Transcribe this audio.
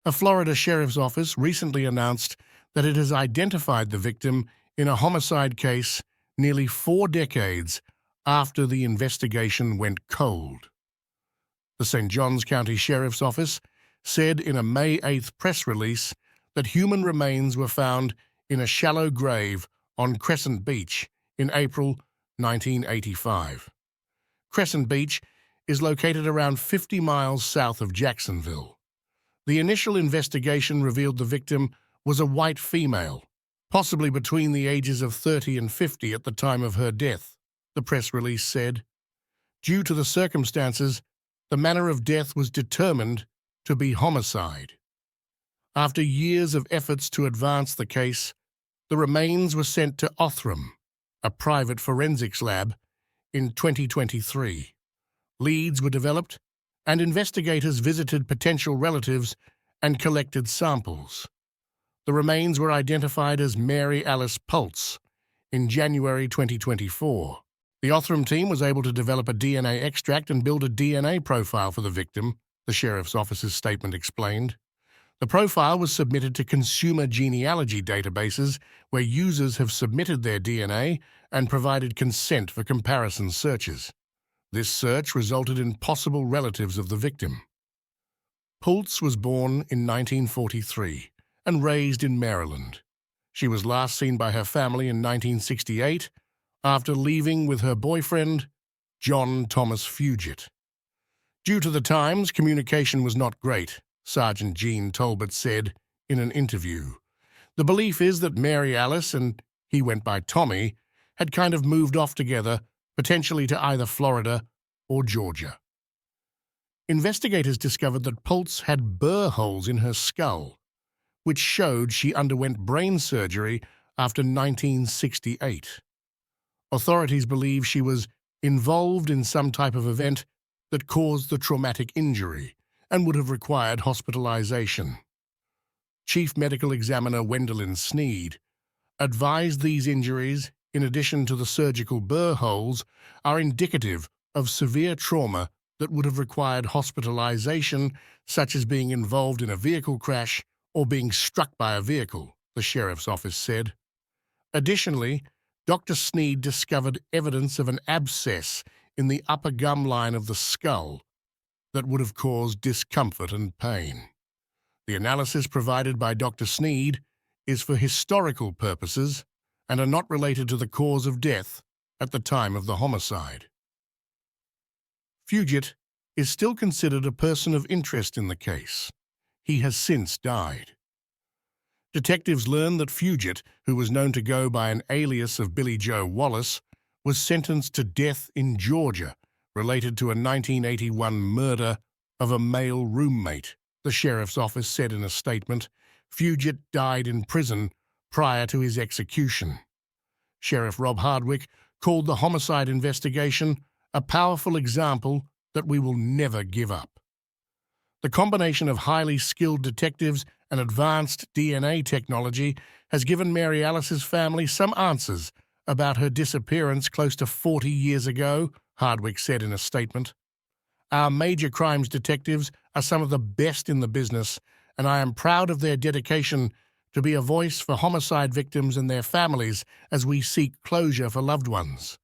A Florida sheriff's office recently announced that it has identified the victim in a homicide case nearly 4 decades after the investigation went cold. The St. Johns County Sheriff's Office said in a May 8th press release that human remains were found in a shallow grave on Crescent Beach in April 1985. Crescent Beach is located around 50 miles south of Jacksonville. The initial investigation revealed the victim was a white female, possibly between the ages of 30 and 50 at the time of her death, the press release said. Due to the circumstances, the manner of death was determined to be homicide. After years of efforts to advance the case, the remains were sent to Othram, a private forensics lab, in 2023. Leads were developed, and investigators visited potential relatives and collected samples. The remains were identified as Mary Alice Pultz in January 2024. The Othram team was able to develop a DNA extract and build a DNA profile for the victim, the sheriff's office's statement explained. The profile was submitted to consumer genealogy databases where users have submitted their DNA and provided consent for comparison searches. This search resulted in possible relatives of the victim. Pultz was born in 1943 and raised in Maryland. She was last seen by her family in 1968 after leaving with her boyfriend, John Thomas Fugit. Due to the times, communication was not great, Sergeant Gene Tolbert said in an interview. The belief is that Mary Alice and he went by Tommy had kind of moved off together, potentially to either Florida or Georgia. Investigators discovered that Pultz had burr holes in her skull, which showed she underwent brain surgery after 1968. Authorities believe she was involved in some type of event that caused the traumatic injury and would have required hospitalization. Chief Medical Examiner Wendelin Sneed advised these injuries, in addition to the surgical burr holes, are indicative of severe trauma that would have required hospitalization, such as being involved in a vehicle crash or being struck by a vehicle, the sheriff's office said. Additionally, Dr. Sneed discovered evidence of an abscess in the upper gum line of the skull that would have caused discomfort and pain. The analysis provided by Dr. Sneed is for historical purposes and are not related to the cause of death at the time of the homicide. Fugit is still considered a person of interest in the case. He has since died. Detectives learned that Fugit, who was known to go by an alias of Billy Joe Wallace, was sentenced to death in Georgia related to a 1981 murder of a male roommate, the sheriff's office said in a statement. Fugit died in prison prior to his execution. Sheriff Rob Hardwick called the homicide investigation a powerful example that we will never give up. The combination of highly skilled detectives and advanced DNA technology has given Mary Alice's family some answers about her disappearance close to 40 years ago, Hardwick said in a statement. Our major crimes detectives are some of the best in the business, and I am proud of their dedication to be a voice for homicide victims and their families as we seek closure for loved ones.